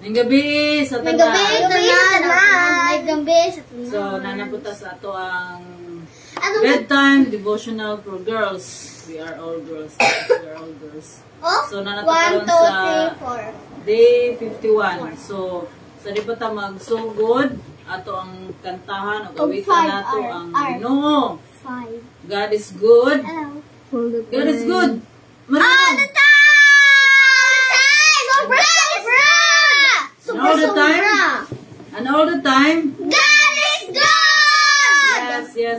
Ngayong gabi sa tanan. So, nanapunta sa ato ang bedtime devotional for girls. We are all girls. We are all girls. So, nanataparon sa day 51. So, sa di pa ta magsugod, ato ang kantahan o gawitan nato ang Ginoo. God is good. God is good. All the time! All the time? And all the time? God is good!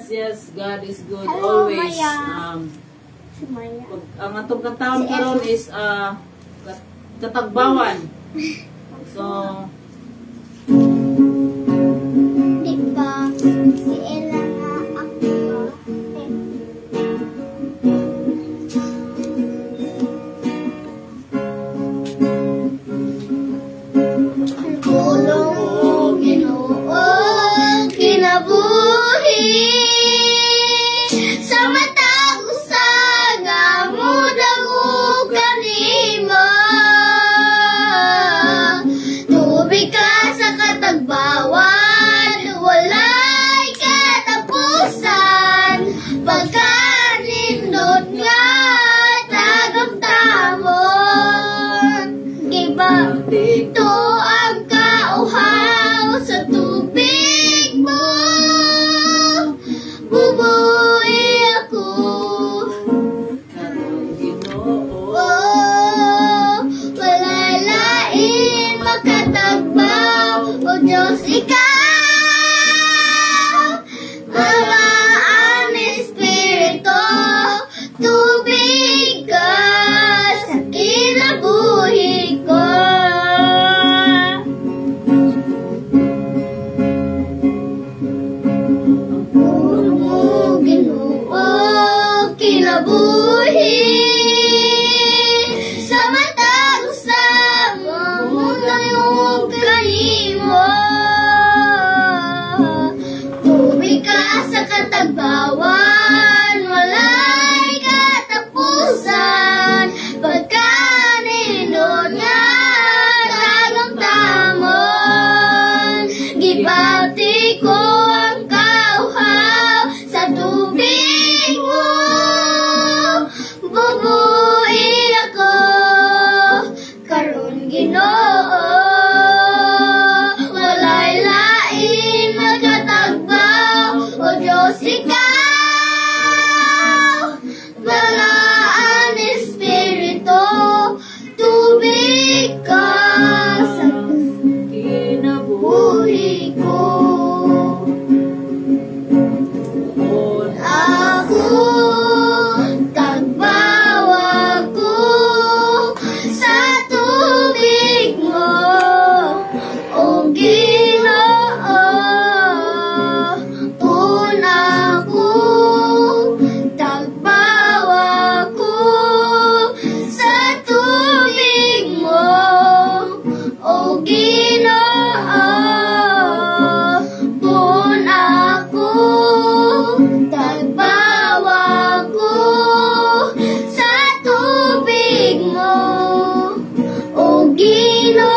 Yes. God is good. Always. Ang atong kantahon karon is katagbawan. So, diba, si Ella nga ako. Tulong Ginoo kinabuhi sa matag usa nga mudago kanimo. Tubig ka sa katagbawan, walay katapusan, pagkanindot nga tagamtamon. Giba ito ang kauhaw sa tubig mo, bubuhi ako. Walay lain makatagbaw, o Diyos ikaw. Malaan Espiritu, tubig ka sa kinabuhi ko. Tulong mo Ginoo kinabuhi sa matag usa nga mudago kanimo. Tubig ka sa katagbawan, walay katapusan, pagkanindot nga tagamtamon. Gibati ko ang kauhaw sa tubig mo, bubuhi ako karon Ginoo. Walay lain makatagbaw, o Diyos ikaw. Malaan Espiritu, tubig ka sa kinabuhi ko. Ako tagbaw ako sa tubig mo, o Ginoo. Una ko tagbaw ako sa tubig mo, o Ginoo. Una ko tagbaw ako sa tubig mo, o Ginoo.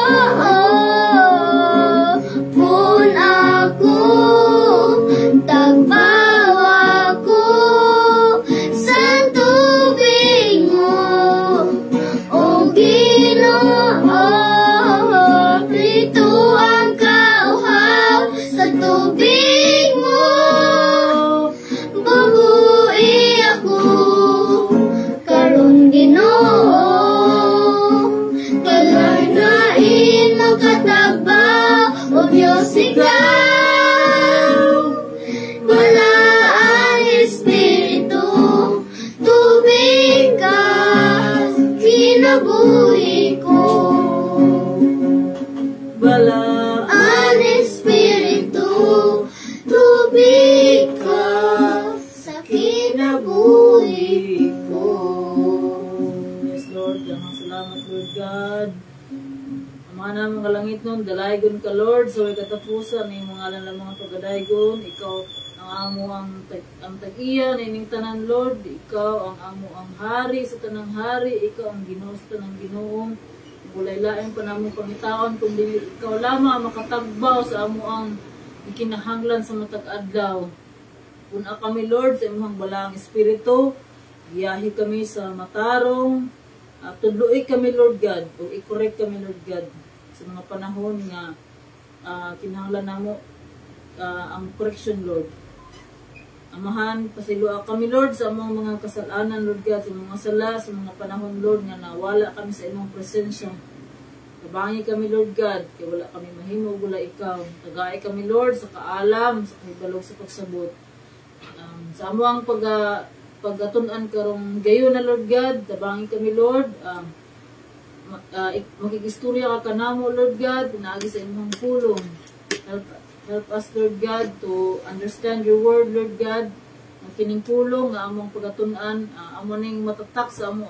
Una ko tagbaw ako sa tubig mo, o Ginoo. Prito ang kauhaw sa tubig mo, bubuhi ako karon Ginoo. Walay lain makatagbaw, o Diyos ikaw. Malaan Espiritu, tubig ka sa kinabuhi ko. Malaan Espiritu, tubig ka sa kinabuhi ko. yes Lord, salamat Lord God. Mga namang kalangit nun, dalaygon ka Lord, so ikatapusan ng mga alam ng mga pagadaygon, ikaw ang amo ang tag-iya, nining tanan Lord, ikaw ang amo ang hari sa tanang hari, ikaw ang Ginoo sa tanang Ginoong Walay lain pa namo pangitaon kung dili ikaw lamang makatagbaw sa amo ang ikinahanglan sa matag adlaw. Puna kami Lord sa imong balang espiritu, giyahi kami sa matarong, tudloy kami Lord God, o i-correct kami Lord God sa mga panahon nga kinahanglan namo ang correction Lord. Amahan, pasilua kami Lord sa among mga kasalanan Lord God, sa mga sala, sa mga panahon Lord nga nawala kami sa imong presensya. Tabangi kami Lord God, kaya wala kami mahimo wala ikaw. Tagay kami Lord sa kaalam, sa kahibalog sa pagsabot. Sa among pagatunan karong gayon na Lord God, tabangi kami Lord, makikistorya ka kanamo Lord God, naagi sa imong pulong. Help us, Lord God, to understand your word, Lord God. Ang kining pulong nga among pagatunan, amo ning matatak sa among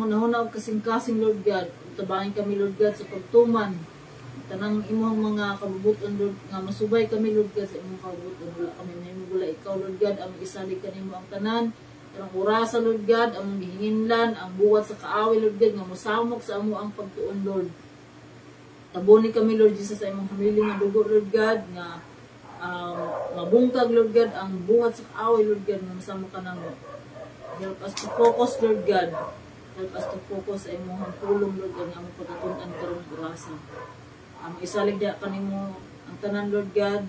hunahuna og kasing-kasing, Lord God. Tabangin kami, Lord God, sa pagtuman. Tanang imong mga kabubuton, Lord, nga masubay kami, Lord God, sa imong kabubuton. Wala kami mahimugula ikaw, Lord God, among isalig kanimo ang tanan. Tarang orasa, Lord God, among gihinginlan, ang buwat sa kaawi, Lord God, nga mosamok sa amo ang pagtuon, Lord. Tabuni kami, Lord Jesus, sa imong hamiling nga dugo, Lord God, nga mabungkag, Lord God, ang buhat sa kaaway, Lord God, nga masama ka namo. Help us to focus, Lord God. Help us to focus sa imong pulong, Lord God, nga among pagkatunan karong orasa. Isalig diha kanimo ang tanan, Lord God.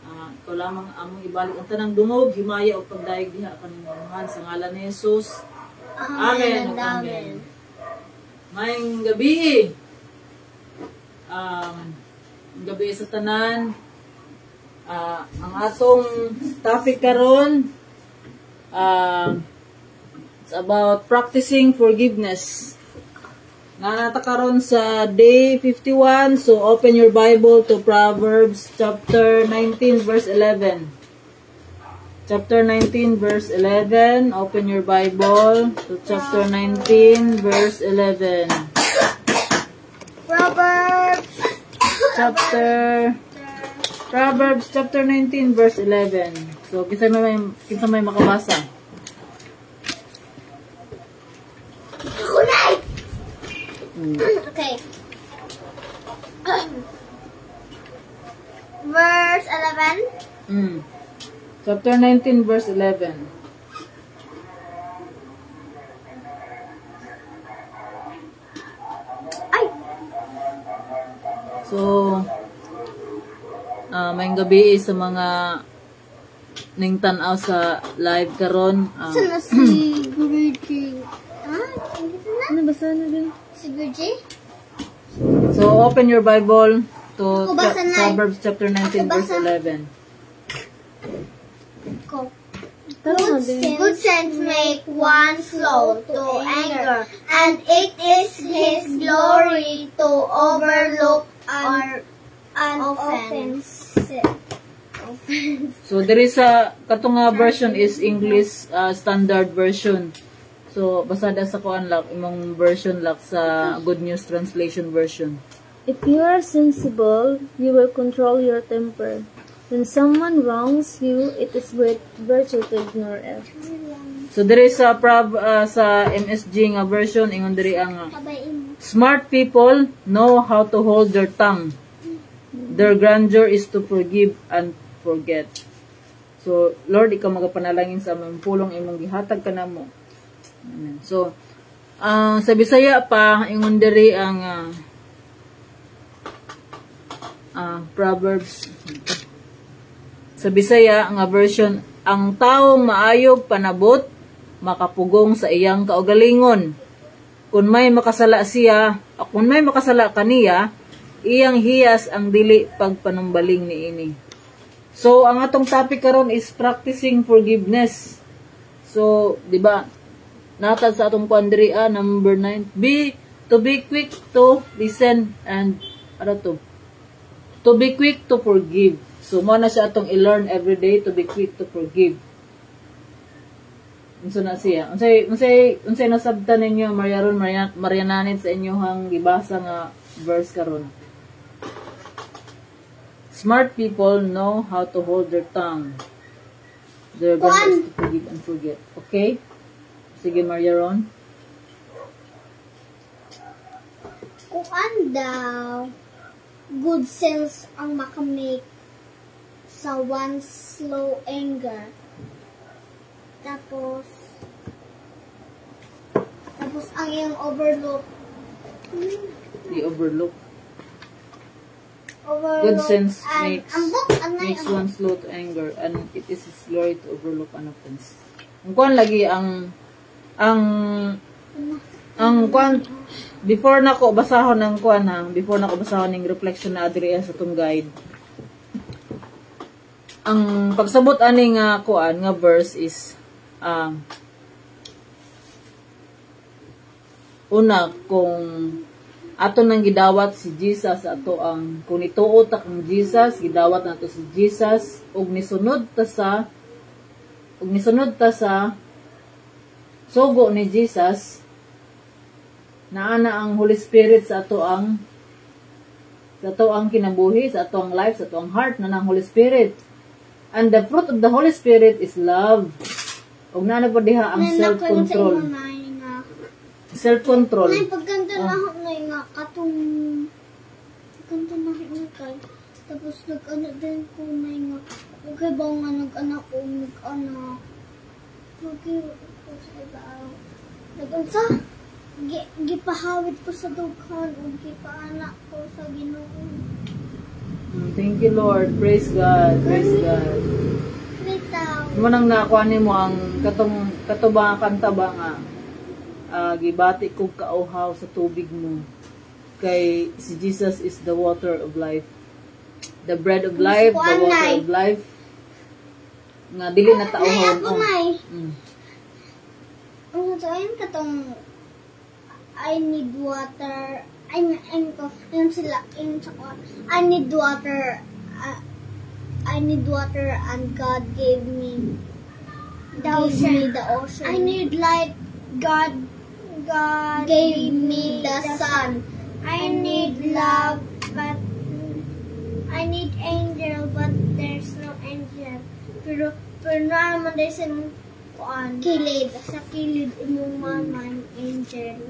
Ikaw lamang among ibalik ang tanang dungog, himaya o pagdayeg diha kanimo sa ngalan ni Jesus. Amen. Amen. Mayong gabi. Gabi sa tanan, ang atong topic karon it's about practicing forgiveness. Nanata karon sa day 51, so open your Bible to Proverbs chapter 19 verse 11. Chapter 19 verse 11, open your Bible to chapter 19 verse 11. Proverbs chapter 19 verse 11. So kinsa may makabasa? Okay. Verse 11. Chapter 19 verse 11. So, may gabi sa mga ning tanaw sa live karon. Sana si Guruji. Ano basa na din? Si Guruji? So, open your Bible to Proverbs chapter 19 verse 11. Good sense make one slow to anger, and it is his glory to overlook an offense. So there is a katunga version is English standard version. So basada sa kuan lak imong version lak sa Good News Translation version. If you are sensible, you will control your temper. When someone wrongs you, it is great virtue to ignore it. So there is a sa MSG nga version ingon diri ang smart people know how to hold their tongue. Their grandeur is to forgive and forget. So Lord, ikaw magapanalangin sa among pulong imong gihatag kanamo. Amen. So sa Bisaya pa ingon diri ang Proverbs sa Bisaya nga version, ang taong maayog panabot makapugong sa iyang kaugalingon. Kung may makasala kaniya, iyang hiyas ang dili pagpanumbaling niini. So ang atong topic karon is practicing forgiveness. So, di ba? Natad sa atong kuandri number 9, to be quick to listen and to be quick to forgive. So, mo na siya atong i-learn every day to be quick to forgive. Unsa na siya? Unsay nasabtan ninyo Mariananin sa inyohang gibasa nga verse karon. Smart people know how to hold their tongue. Their goal is to forgive and forget. Okay? Sige, Mariaron. daw, good sense ang makamake sa one slow anger. Tapos ang iyong overlook. Overlook. Good sense makes one slow to anger, and it is his glory to overlook an offense. Ang kuan lagi ang kuan before nako basahon ng kuan ha, before nako basahon ng reflection na adiri sa tong guide. Ang pagsabot ani nga kuan nga verse is una, kung ato nang gidawat si Jesus ato ang kung ituot ang Jesus, gidawat nato si Jesus ug nisunod ta sa sugo ni Jesus, naana ang Holy Spirit sa ato ang kinabuhi, sa ato ang life, sa ato ang heart na ng Holy Spirit. And the fruit of the Holy Spirit is love. Ug naana pa diha ang self-control. Self-control. Nay, pagkanta na ako na nga, katong pagkanta na ako na kay, tapos nag-ano din ko na nga, okay ba nga nag-anak ko, nag-anak, okay, nag-ansa, gipahawid ko sa dughan, o gipaanak ko sa Ginoo. Thank you, Lord. Praise God. Praise God. Mo nang nakuha mo ang katubang kanta ba nga, gibati kog kauhaw sa tubig mo, kay si Jesus is the water of life, the bread of life, the water of life, nga dili na tauhaw mo. Ang sayon katong I need water, I need water and God gave me the ocean. I need light, God gave me the sun. I need love, but I need angel, but there's no angel. Pero naman there's an kilid. Sa kilid imong man angel.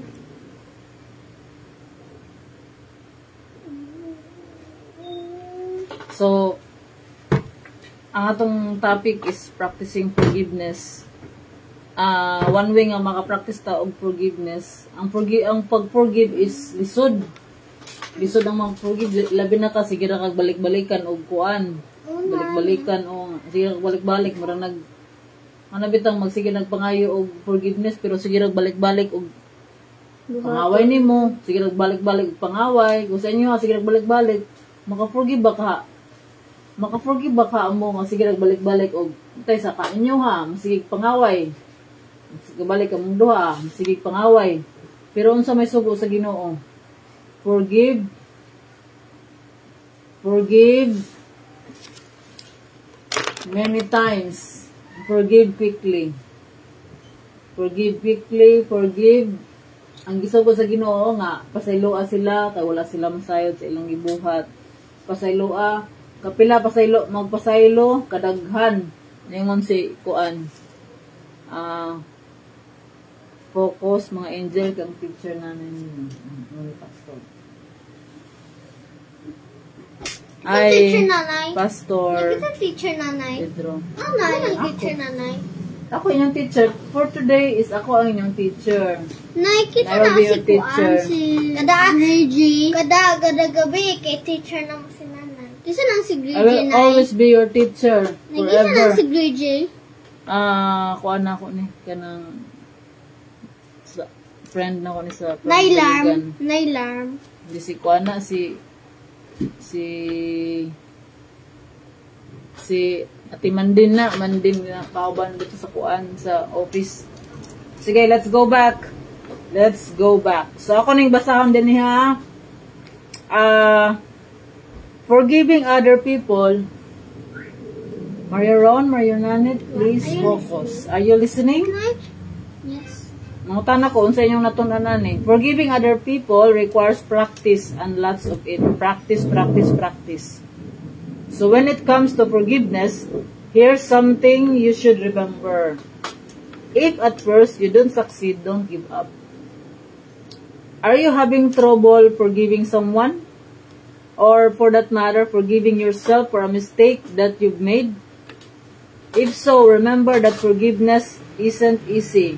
So, ang atong topic is practicing forgiveness. One way nga makapractice ta og forgiveness. Ang pag-forgive is lisod. Lisod ang mag-forgive. Labi na ka, sige na kag balik-balikan og kuan. Balik-balikan o sige na balik-balik. Marang manabitang magsige nagpangayo og forgiveness, pero sige na balik-balik og pangaway nimo. Sige na balik-balik og pangaway. Kung sa inyo sige na balik-balik, maka-forgive ba ka? Maka-forgive ba ka mo nga sige na balik-balik og tay sa kainyo ha, sige pangaway. Sige balik ka mong duha, sige pangaway. Pero unsa may sugo sa Ginoo? Forgive many times. Forgive quickly. Forgive. Ang gisugo sa Ginoo nga pasayloa sila kay wala sila masayod sa ilang gibuhat. Pasayloa, kapila pasaylo, magpasaylo kadaghan. Ningon si kuan. Focus mga angel kang picture namin ni pastor. Ay, pastor. Kita teacher nanay. Pedro. Nanay, teacher nanay. Ako inyong teacher. For today is ako ang inyong teacher. Nay, kita I will na be your si teacher. Kada gabi kay teacher na mo si nanay. Kisa nang si Grigi, I will always be your teacher. Kisa nang si Grigi. Kuan na ako ni kanang friend na ko ni sa Nailarm. Di si kuan na si Ati Mandin na kauban dito sa kuan sa office. Sige, let's go back. So ako ning basahon din niya. Forgiving other people. Maria Nanit, please focus. Are you listening? Yes. Mangutan ako unsa inyong natun-anan eh. Forgiving other people requires practice and lots of it. Practice. So when it comes to forgiveness, here's something you should remember. If at first you don't succeed, don't give up. Are you having trouble forgiving someone? Or for that matter, forgiving yourself for a mistake that you've made? If so, remember that forgiveness isn't easy.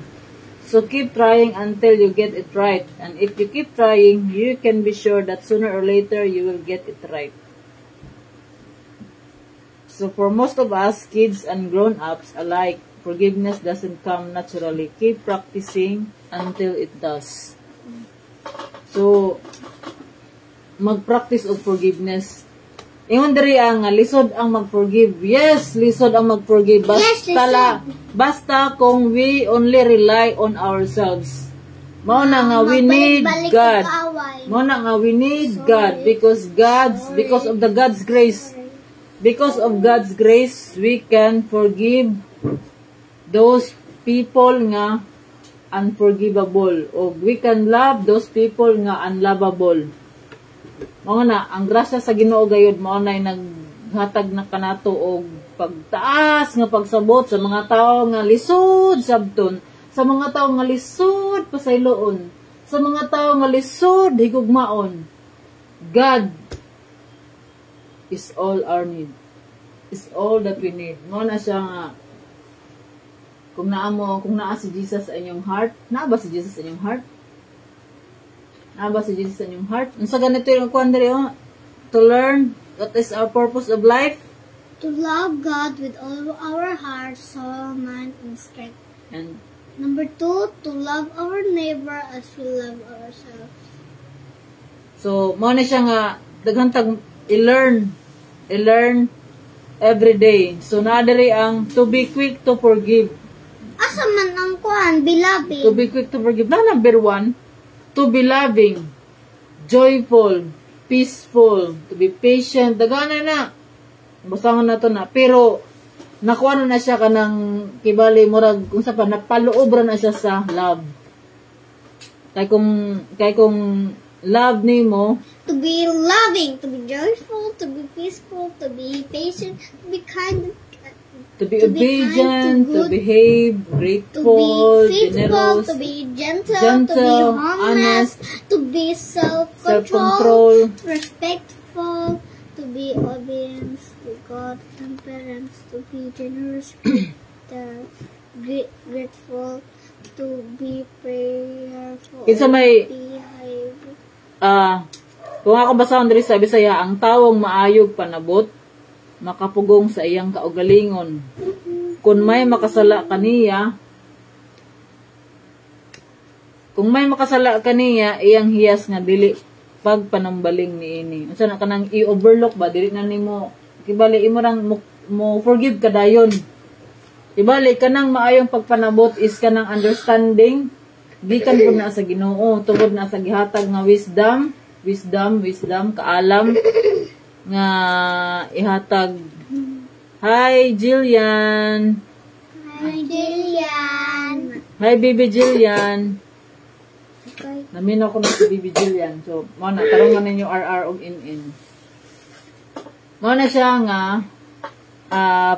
So keep trying until you get it right. And if you keep trying, you can be sure that sooner or later you will get it right. So for most of us, kids and grown-ups alike, forgiveness doesn't come naturally. Keep practicing until it does. So, mag-practice of forgiveness. Ingon diri ang lisod ang mag-forgive. Yes, lisod ang mag-forgive. Basta kung we only rely on ourselves. Mao na nga we need God. Mao na nga we need God because of the God's grace. Because of God's grace, we can forgive those people nga unforgivable. O we can love those people nga unlovable. Mao na ang grasya sa Ginoo gayud mao nay naghatag na kanato og pagtaas nga pagsabot sa mga tawo nga lisod sabton, sa mga tawo nga lisod pasayloon, sa mga tawo nga lisod higugmaon. God is all our need. Is all that we need. Mao na siya nga kung naa si Jesus sa inyong heart, naa ba si Jesus sa inyong heart? Aba si Jesus sa inyong heart. Unsa ganito yung kwandre to learn what is our purpose of life? To love God with all our heart, soul, mind, and strength. And number 2, to love our neighbor as we love ourselves. So, mao na siya nga daghang i-learn every day. So, naadiri ang to be quick to forgive. Asa man ang kuan, beloved? To be quick to forgive. Na number 1, to be loving, joyful, peaceful, to be patient. Dagana na. Basangan na to na. Pero, nakuha na siya kanang kibali, murag, kung sa pa, napaluobra na siya sa love. Kaya kung love ni mo, to be loving, to be joyful, to be peaceful, to be patient, to be kind, to be obedient, to behave, grateful, to be faithful, generous, to be gentle, to be honest, to be self-control, respectful, to be obedient to God and parents, to be generous, grateful, to be prayerful, Isa may, behave. kung ako basahon diri sa Bisaya, ang tawong maayog panabot, makapugong sa iyang kaugalingon. Kung may makasala kaniya, iyang hiyas nga dili pagpanambaling niini. Unsa na kanang i-overlook ba dili na nimo kibali imo rang mo forgive kadayon. Kibali kanang maayong pagpanabot is kanang understanding gikan pud na sa Ginoo tungod na sa gihatag nga wisdom kaalam nga ihatag. Hi Jillian. Hi baby Jillian. Okay. Naminaw ko na si baby Jillian. So, mo na tarungan ninyo RR og in. Mo na siya nga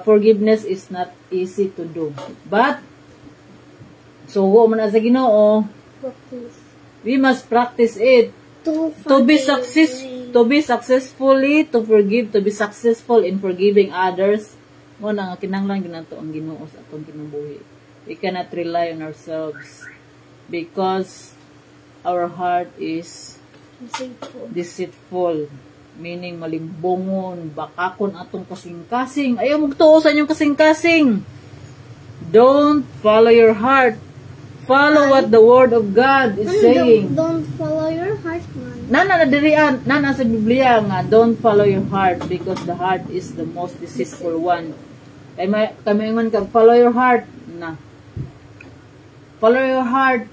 forgiveness is not easy to do. But so wo man sa Ginoo, we must practice it. To be successfully to forgive, to be successful in forgiving others. Mo na nga kinahanglan ginato ang Ginoo sa atong kinabuhi. We cannot rely on ourselves because our heart is deceitful, meaning malimbongon, bakakon atong kasing-kasing. Ayaw magtuo sa inyong kasing-kasing. Don't follow your heart. Follow what the Word of God is saying. Don't follow your heart, man. Nana sa Biblia nga, don't follow your heart because the heart is the most deceitful one. Kami ingon ka, follow your heart. Na. Follow your heart.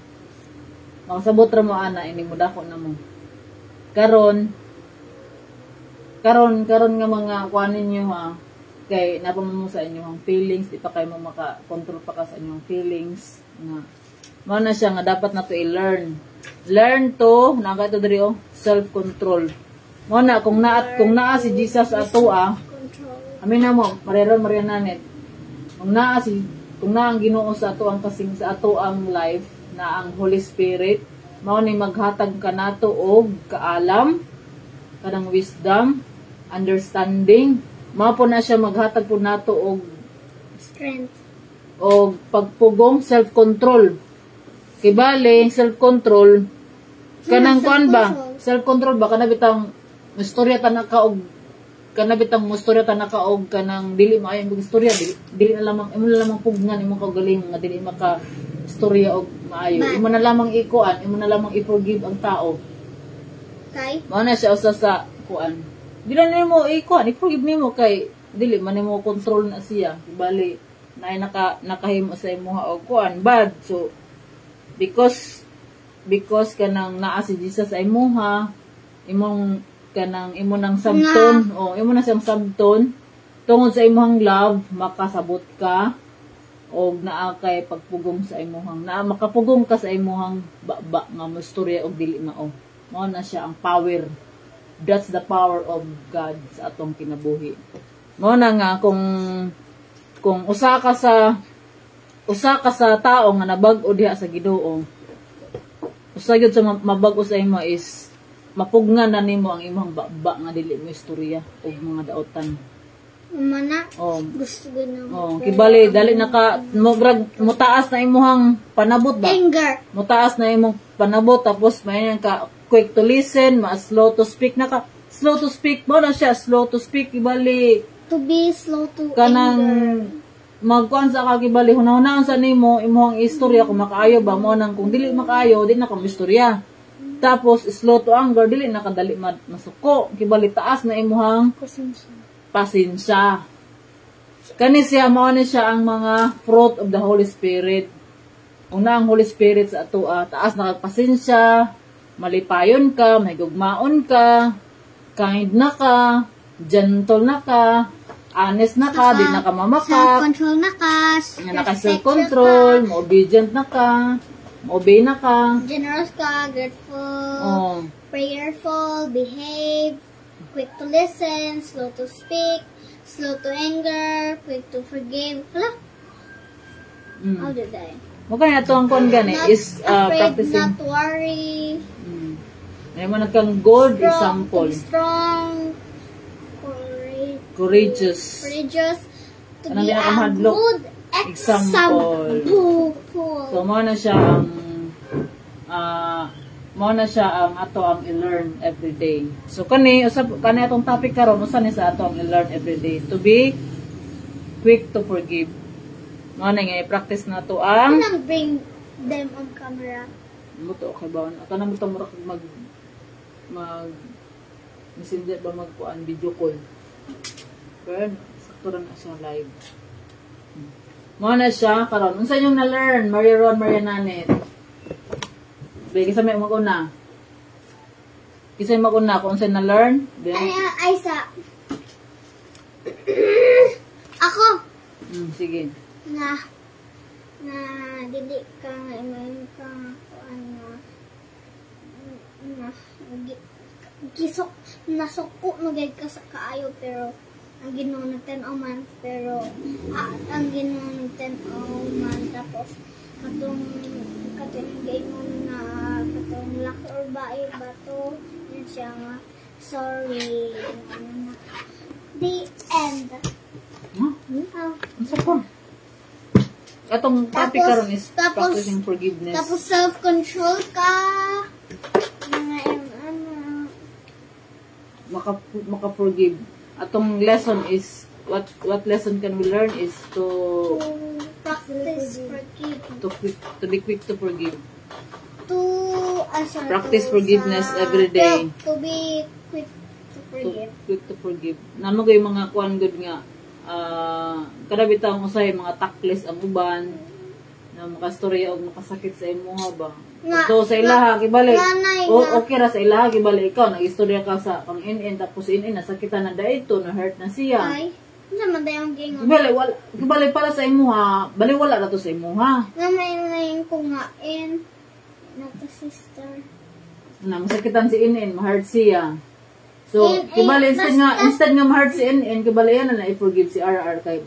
Makasabot ra mo ana, ini mo dako na mo. Karon nga mga kuanin niyo ha, kay napamamo sa inyong feelings, di pa kayo mo maka-control pa ka sa inyong feelings. Nga. Mao na siya nga dapat na to i-learn. Learn to, nakato diri self-control. Mao na kung naa si Jesus ato amin na mo, mariananet. Kung naa ang Ginoo sa ato ang kasing sa ato ang life na ang Holy Spirit, mao ni maghatag kanato og kaalam, kanang wisdom, understanding. Mao po na siya maghatag po nato og strength. O pagpugong, self-control. Kibali, self-control. Kanang kuan ba? Self-control ba? Kanabitang istorya tanaka og kanabitang istorya tanaka og kanang dili maayo ang istorya. Dili na lamang, imo na lamang pugngan, imo kagaling nga dili maka istorya og maayo. Imo na lamang ikuan, imo na lamang i-forgive ang tao. Kay? Mao na siya usa sa kuan. Dili na nimo ikuan, i-forgive nimo kay dili man nimo control na siya. Kibali na nakahimo sa imuha og kuan bad. So because kanang naa si Jesus sa imuha, imong kanang imo nang sabton o imo na siyang sabton tungod sa imong love, makasabot ka og naa kay pagpugong sa imuhang naa makapugong ka sa imuhang baba nga mastorya og dili mao. Mao na siya ang power. That's the power of God sa atong kinabuhi. Mao na nga kung usa ka sa tao nga nabag-o diha sa Ginoo, usa gyud sa mabag-o sa imo is mapugnan na nimo ang imong baba nga dili mo istorya ug mga daotan. Mana? Gusto ko na. Kibali dali naka mutaas na imong panabot ba? Anger. Mutaas na imong panabot tapos mayan ka quick to listen, slow to speak slow to speak mo na siya, slow to speak kibali to be slow to kanang anger. Magkuan sa kakibali, hunahunahon sa nimo, imong istorya kung makaayo ba mo nang kung dili makaayo, di na kang istorya. Tapos, slow to anger, dili na kadali masuko. Kibali, taas na imuhang pasensya. Kani siya, mao ni siya ang mga fruit of the Holy Spirit. Una ang Holy Spirit sa ato, taas na kagpasensya, malipayon ka, may gugmaon ka, kind na ka, gentle na ka, honest na ka, di na ka mamakap, self-control na ka, self-control, obedient na ka, obey na ka, generous ka, grateful, prayerful, behave, quick to listen, slow to speak, slow to anger, quick to forgive. Hala? How did I? Mukha na ito ang kuan gani is practicing. Not worry. May mo nagkang gold example. Strong. Courageous. To be a good example. So, mao na siya ang ato ang i-learn every day. So, kani atong topic karon usa ni sa ato ang i-learn every day. To be quick to forgive. Mao na nga i-practice na to ang bring them on camera. Muto kay bawon. Ato na muto mura mag messenger ba magkuan video call. Pero sakto na siya live. Mao na siya karon. Unsa yung na-learn? Maria Ron, Maria Nanet. Bigay sa may maguna. Kisay maguna kung unsa na-learn? Ay sa ako. Sige. Na dili ka ngayon ka nasuko magay ka sa kaayo pero ang Ginoo natin man pero ang Ginoo natin man tapos katong gayon na katong laki or bato yun siya nga sorry the end. Unsa pa? Atong topic karon is practicing forgiveness. Tapos self-control ka. Maka-forgive. Atong lesson is what lesson can we learn is to practice forgive. To be quick to forgive. Practice forgiveness every day. To be quick to forgive. Quick to forgive. Namo kay mga kuan good nga kada bitaw usay mga taklis ang uban na makastorya og makasakit sa imuha ba. So sa ilaha kibali. Okay ra sa ilaha kibali ikaw nagistorya ka sa pang in tapos in nasakitan na dayto na hurt na siya. Ay, naman dayong gingon. Kibali para sa imuha, bali wala ra to sa imuha. Nga may kungain na to sister. Na masakitan si in ma-hurt siya. So, kibali instead nga ma-hurt si in kibali yan na i-forgive si RR kay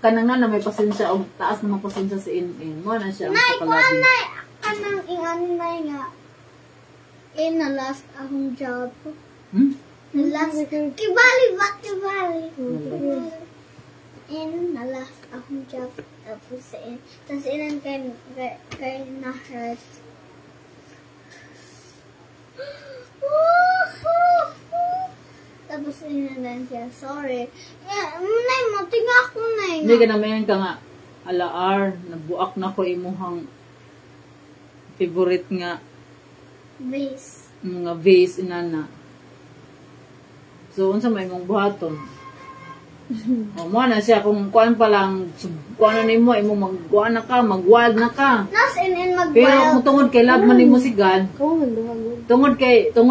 kanang na may pasensya o taas na pasensya si in mo na siya ang kapalabi. nang inganay nga. Na last akong job. Na last. Kibali ba? Kibali. Na last akong job. Tapos inan kay na-hurt. Tapos inan siya, sorry. Nay, matinga ako na yun. Hindi ka naman ka nga, alaar, nabuak na ko imuhang favorite nga vase. Mga vase inana. So, unsa may mong buhaton? O, mo na siya, kung kuan pa lang, kuan na nimo, imo magkuan na ka, magwad na ka. Nas in mag-wild. Pero kung tungod kay love man nimo si God, Kawan, tungod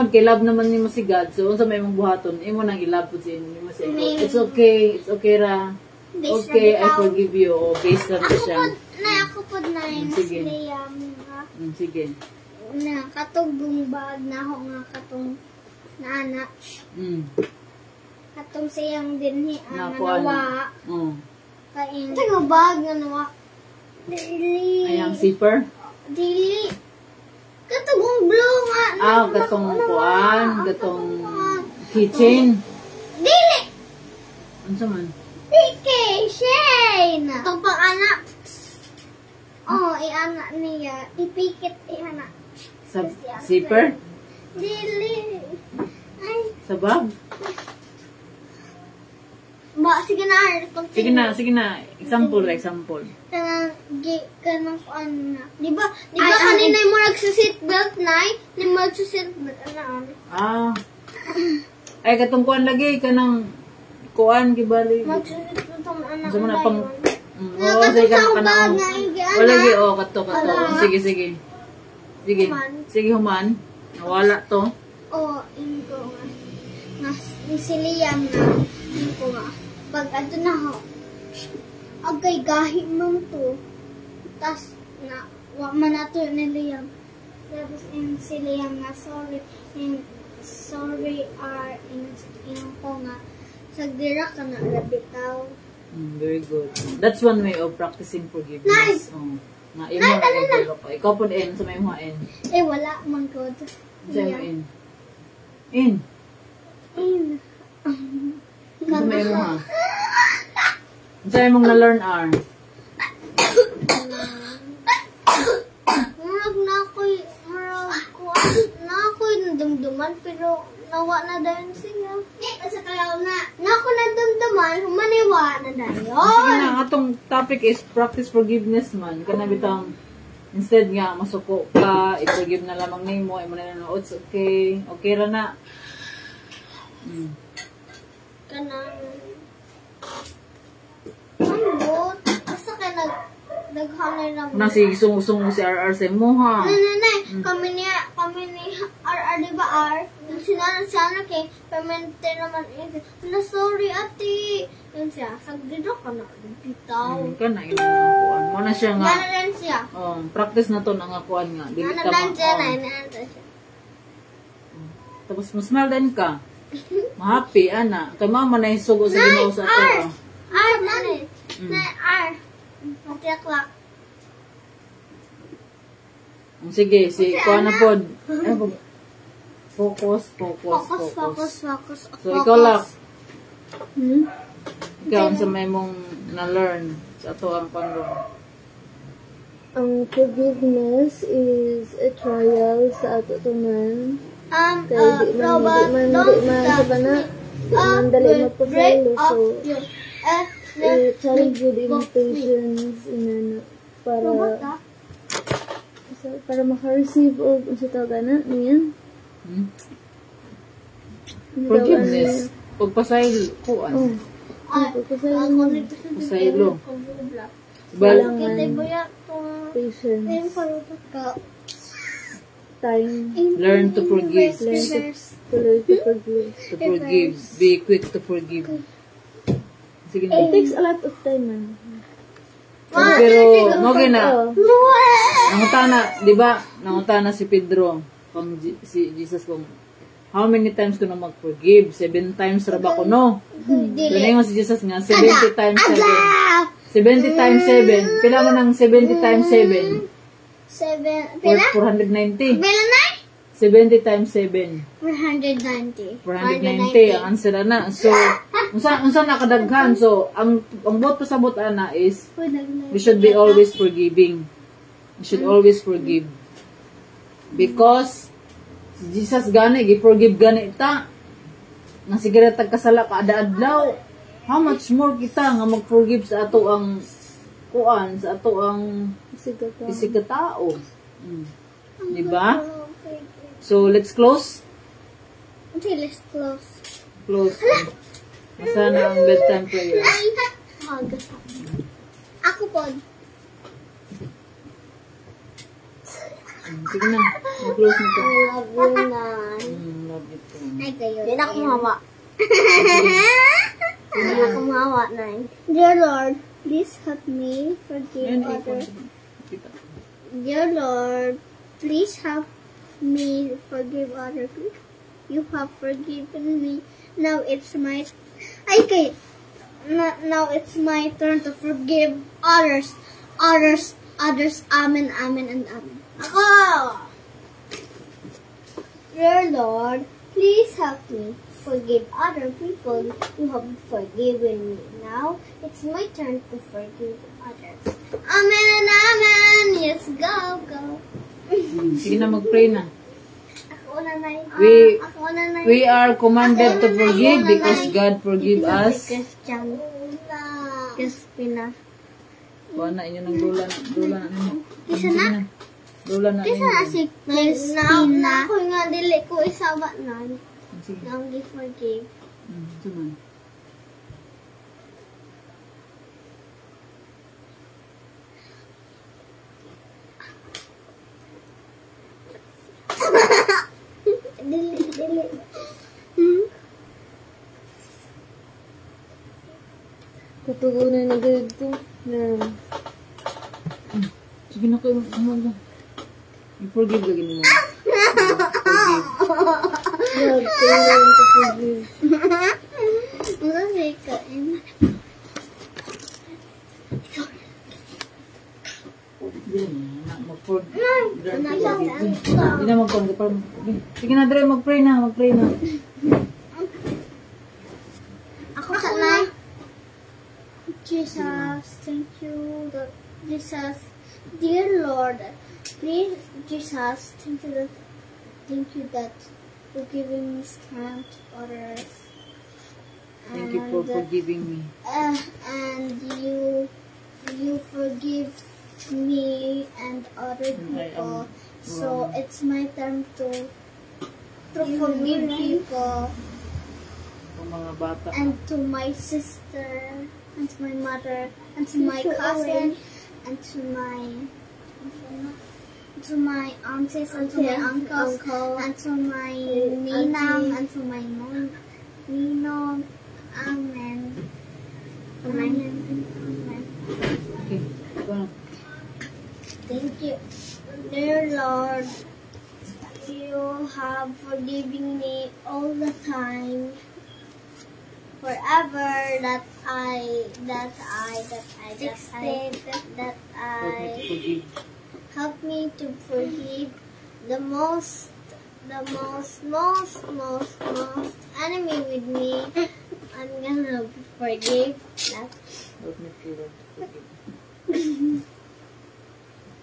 kay love naman nimo si God, so unsa may mong buhaton, imo nang ilove po si nimo siya. It's okay ra. Okay, I forgive you. O, based na siya. Ako po na yun. Sige. Sige. Na, katong bumbag na ako nga katong naanak. Katong siyang dinhi ang nawa. Kain. Katong bag nga nawa. Dili. Ayang zipper? Dili. Katong blue nga. Katong kuan. Katong kitchen. Dili. Ano man? Dili. Shane. Katong pang-anak. I-anak niya. Ipikit i-anak. Sa zipper? Dili. Ay. Sa bag? Sige na. Sige na. Example. Kanang ano na. Di ba kanina mo nagsa-seatbelt na? Di mo nagsa-seatbelt na. Ay, katong kuan lagi. Kanang kuan, kibali. Magsa-seatbelt ang anak mo na na pang... yun. sige ka kanang... Lagi, kato. Sige. Sige, human. Nawala to. Yun ko nga. Nasiliyam na. Yun ko nga. Pag ato na ho, agay gahi man to. Tas, man nato niliyam. Tapos, siliyam na, sorry. Sorry, in ko nga. Sagdira ka na, labitaw. Very good. That's one way of practicing forgiveness. Ikaw po in. Sa may mga in. Wala man ko. Sa may in. Sa may mga. Sa may mong na-learn are. Ako'y nadumduman, pero nawa na dahil siya. Sa kalaw na. Ako nadumduman, humaniwa na dahil. Sige na, atong topic is practice forgiveness man. Kanabitang, instead nga, masuko ka, i-forgive na lamang nimo, imo na nanood, it's okay. Okay ra na. Kanang, ano, basta ka naghanay naman. Nang si sungo si RR sa mo, ha? Nanay, kami ni RR, di ba R? Sinana kay, permanente naman ito. Sorry, ate. Yun siya, sagdido ka na. Bitaw. Kana, yun ang kuan. Muna siya nga. Gana rin siya. Practice na to ang kuan nga. Gana rin siya na. Tapos, mas-smile din ka. Happy, ana. Kay mama na yung sugo sa ginawa sa ito. R, nanay. R. Mag-clock. Sige, kuha na po. Focus. So, ikaw lang. Ikaw sa may mong na-learn sa ito ang pangro. Ang forgiveness is a trial sa ato to man. Kaya di man dali magpasalo. So, challenge with impatience para maka-receive o kung sa tawag na niyan. Forgiveness. Pagpasaylo. Kuan. Pasaylo. Patience. Time. Learn to forgive. To forgive. Be quick to forgive. Sige na. It takes a lot of time, man. Pero, okay na. Nangutana, di ba? Nangutana si Pedro, si Jesus kung, how many times ko na mag-forgive? 7 times ra ba ko, no? Ganyan si Jesus nga, 70 times 7. 70 times 7. Pila mo ng 70 times 7? 490. Pila na? 70 times 7. 490. 490 ang answer na. So, unsa nakadaghan? So, ang bot pasabot ana is we should be always forgiving. We should always forgive. Because Jesus gani gi-forgive gani ta. Nga sige ra tagkasala kada adlaw. How much more kita nga mag-forgive sa ato ang kuan, sa ato ang isig ka tao. Diba? So, let's close. Okay, let's close. Close. Masa na ang bedtime prayer. Ako po. Sige na. Mag-close na to. I love you, Nan. Love you too. Ay, kayo. Hindi na ako mahawa. Hindi na ako mahawa, Nan. Dear Lord, please help me forgive others. Dear Lord, please help me forgive others. You have forgiven me. Now it's my now it's my turn to forgive others. Amen, amen, and amen. Ako! Dear Lord, please help me forgive other people who have forgiven me. Now it's my turn to forgive others. Amen and amen. Yes, go. Sige na, mag-pray na. Ako na na. We are commanded to forgive because God forgive us. Christian. Crispina. Kuha na inyo ng lula na ninyo. Isa na? Lula na Isa ninyo. na si Crispina. Ako nga dili ko isawa na. Sige. Nang forgive. Suman. Dili. Kutugunan na ganito. Sige na kayo. I-forgive lagi mo. Lord, kailangan to forgive. Kasi kain. Hindi na mag-pray. Sige na, Dre, mag-pray na. Ako sana. Jesus, thank you, Lord. Jesus, dear Lord, please, Jesus, thank you that for giving me strength to others. Thank you for forgiving me. And you forgive me and other people. So it's my turn to forgive people. Mga bata. And to my sister, and to my mother, and to my cousin, and to my aunties, and to my uncles, and to my ninang, and to my ninong. Amen. Amen. Okay. Thank you, dear Lord. You have forgiven me all the time. Forever that I help me to forgive the most enemy with me. I'm gonna forgive that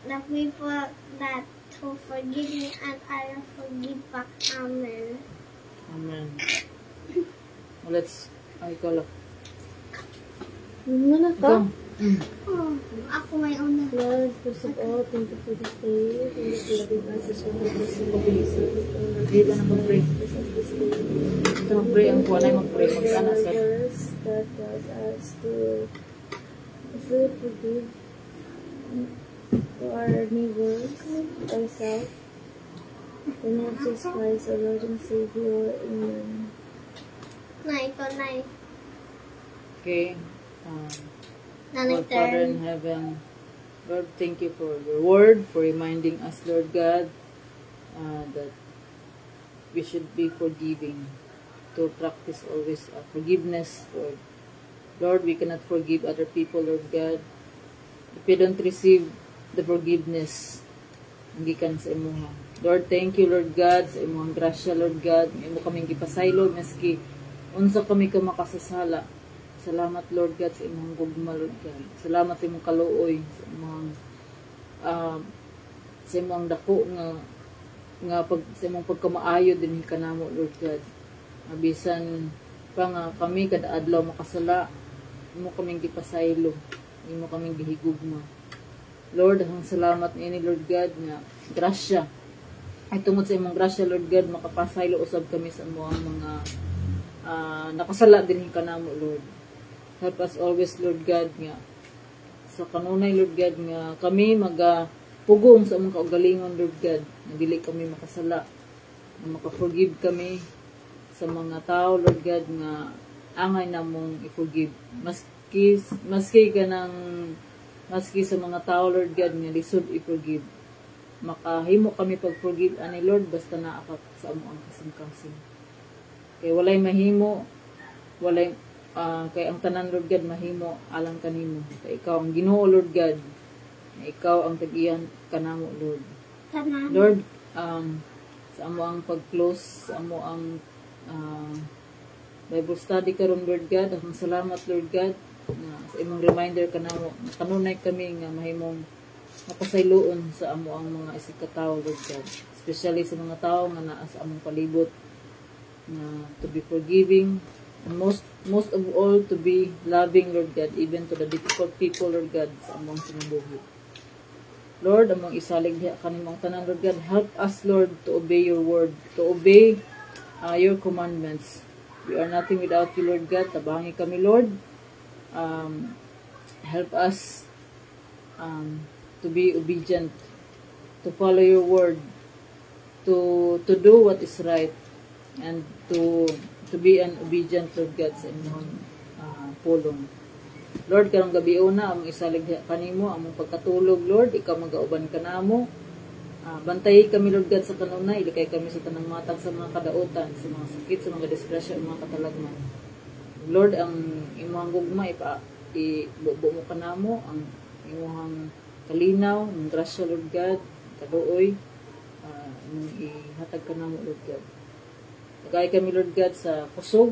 the people that who forgive me, and I will forgive back. Amen. Amen. Let's call up. Muna ka? Oh, ako may una. Lord, first of all, thank you for this day. Thank you for giving us this wonderful Dito na mag-pray. Ito mag-pray. Ang kuha na mag-pray. Mag-ana sa... that tells us to forgive to our neighbors, ourselves. In the name of Jesus Christ, our Lord and Savior. Amen. Okay. Nanay Our Father in heaven, Lord, thank you for your word, for reminding us, Lord God, that we should be forgiving, to practice always forgiveness, Lord. Lord, we cannot forgive other people, Lord God, if we don't receive the forgiveness ang gikan sa imuha. Lord, thank you, Lord God, sa imong grasya, Lord God. Imo kaming gipasaylo, maski unsa kami ka makasasala. Salamat, Lord God, sa imong gugma, Lord God. Salamat sa imong kaluoy, sa imong dako sa imong pagkamaayo din kanamo, Lord God. Abisan pa nga kami kada adlaw makasala, imo kaming gipasaylo, imo kaming gihigugma. Lord, ang salamat niini, Lord God, nga grasya. Ay tungod sa imong grasya, Lord God, makapasaylo usab kami sa imong mga nakasala din kanamo, Lord. Help us always, Lord God, nga sa kanunay, Lord God, nga kami magpugong sa among kaugalingon, Lord God, na dili kami makasala, na makaforgive kami sa mga tao, Lord God, nga angay namong i-forgive. Maski sa mga tao, Lord God, nga lisod i-forgive. Makahimo kami pag-forgive ani, Lord, basta naakap sa among kasing-kasing. Kay walay mahimo, kay ang tanan, Lord God, mahimo alang kanimo. Kay ikaw ang Ginoo, Lord God, na ikaw ang tagiyan kanamo, Lord. Lord, sa amo ang pag-close, sa amo ang Bible study karon, Lord God, akong salamat, Lord God, na sa imong reminder kanamo, kanunay kami nga mahimong mapasayloon sa amo ang mga isig katao, Lord God, especially sa mga tao nga naa sa among palibot, na to be forgiving, and most of all to be loving, Lord God, even to the difficult people, Lord God, sa among sinabuhi. Lord, among isalig diha kanimong tanan, Lord God, help us, Lord, to obey your word, to obey your commandments. We are nothing without you, Lord God. Tabangi kami, Lord. Help us to be obedient, to follow your word, to do what is right, and to be an obedient, Lord God, sa inyong pulong. Lord, karong gabi una, among isalig kanimo, among pagkatulog, Lord, ikaw magauban kanamo. Bantayi kami, Lord God, sa kanunay, ilikay kami sa tanang matag sa mga kadautan, sa mga sakit, sa mga disgrasya, mga katalagman. Lord, ang imong gugma, ibubo mo kanamo, ang imong kalinaw, ang grasya, Lord God, kaluoy, ihatag kanamo, Lord God. Nagay kami, Lord God, sa kusog.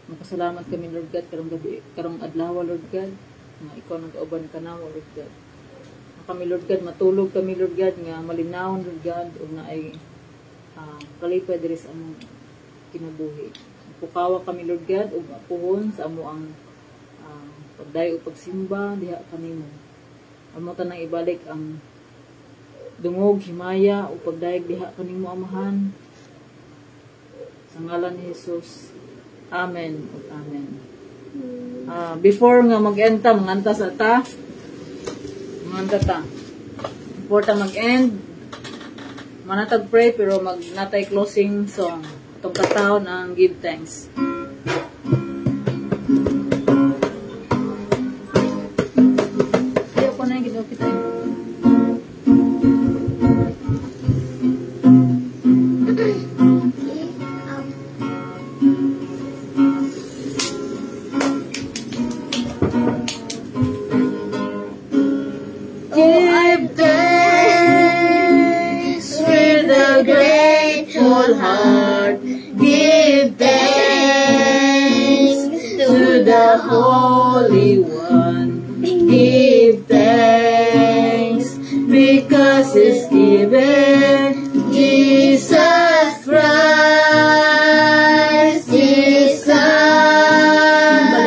Magpasalamat kami, Lord God, karong adlaw, Lord God, nga ikaw nag-auban kanamo, Lord God. Kami, Lord God, matulog kami, Lord God, nga malinawon, Lord God, o na ay kalipay diri sa among kinabuhi. Pukawa kami, Lord God, o mapuhon sa amo ang pagdayo o pagsimba, diha kanimo. Amo tanang ibalik ang dungog, himaya, o pagdayag diha kanimo, amahan. Sa ngalan ni Jesus. Amen. Amen. Before nga mag-enta, manganta sa ta. Before ta mag-end, manatag pray, pero natay closing song. Itong katahon ang give thanks. Ayaw ko na yung ginawa kita. Give thanks with a grateful heart. Give thanks to the Holy One. Give thanks because He's given Jesus Christ, His Son.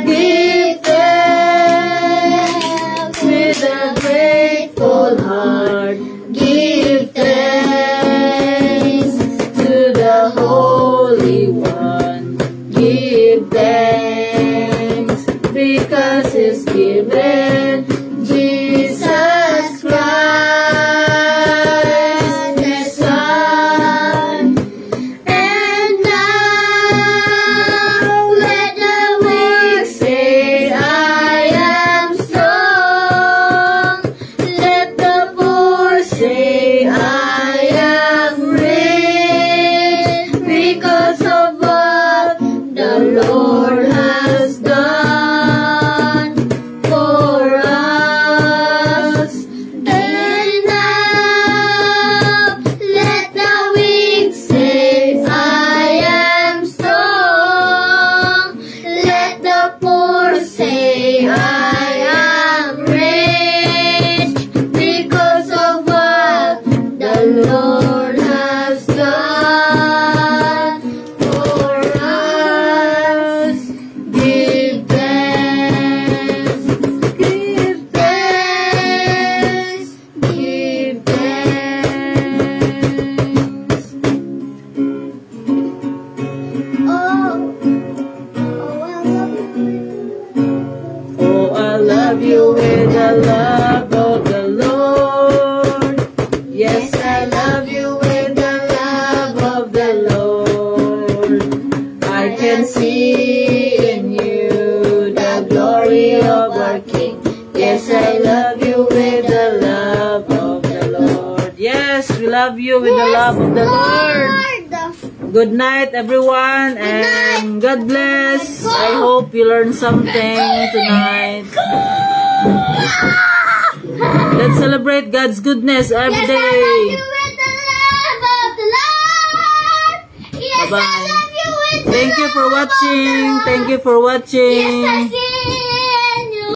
Give thanks with a grateful heart. Give thanks to the Holy One. Give thanks because He's given Jesus Christ, His Son. you with the love of the Lord. Good night, everyone, and God bless. I hope you learned something tonight. Let's celebrate God's goodness every day. Bye-bye. Thank you for watching. Thank you for watching.